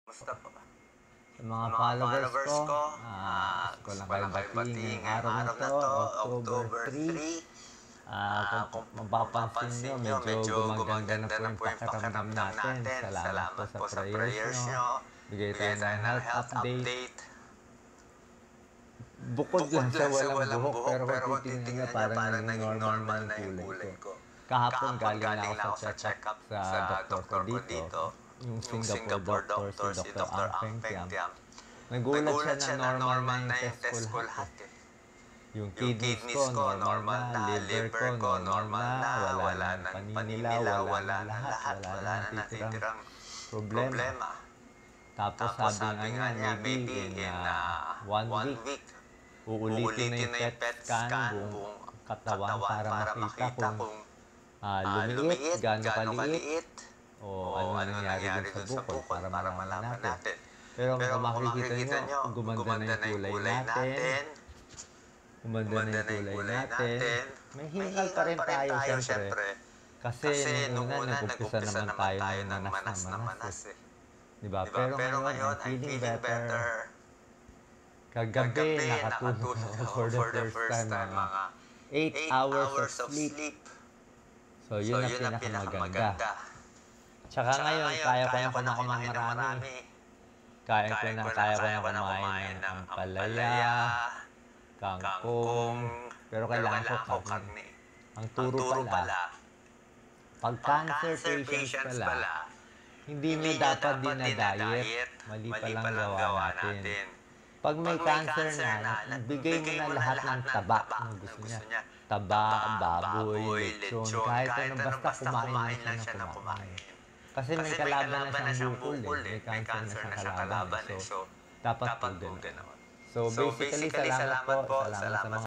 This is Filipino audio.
Musta po? Sa mga Mga followers followers ko, ko, gusto ko lang kayo batiin ngayong araw na to, October 3. Kung mapapansin nyo, medyo gumaganda na po yung pakiramdam natin. Salamat po sa prayers nyo. Bigay tayo ng health update. Bukod lang sa walang buhok, pero kung titingnan nyo, parang naging normal na yung kulay ko. Kahapon galing na ako sa check-up sa doktor ko dito. Yung Singapore doctor, si Dr. Ang Feng Tiam. Nagulat siya na normal na yung test ko lahat. Yung kidneys ko, normal na. Liver ko, normal na. Wala na paninilaw, wala na lahat. Wala na natitirang problema. Tapos sabi nga niya, maybe in 1 week, uulitin na yung PET scan buong katawan para makita kung lumiit, gaano kaliit, o ano nangyari dun sa bukol para malaman natin. Pero kung makikita nyo, gumanda na yung kulay natin. Gumanda na yung kulay natin. May hingal pa rin tayo, syempre. Kasi nung una, nag-umpisa naman tayo ng manas na manas. Diba? Pero ngayon, I'm feeling better. Kagabi, nakatulog ako for the first time, mga 8 hours of sleep. So, yun ang pinakamaganda. Tsaka ngayon, kaya ko na kumain ng marami. Kaya ko na kumain ng ampalaya, kangkong, pero kailangan ko karne. Ang turo pala, pag cancer patients pala, hindi nyo dapat dinadiet. Mali palang gawa natin. Pag may cancer na, bigay mo na lahat ng taba na gusto niya. Taba, baboy, lechon, kahit ano, basta kumain lang siya na kumain. Kasi may kalaban na siyang bukol eh. May cancer na siyang kalaban. So, dapat po gano'n. So, basically, salamat po. Salamat sa mga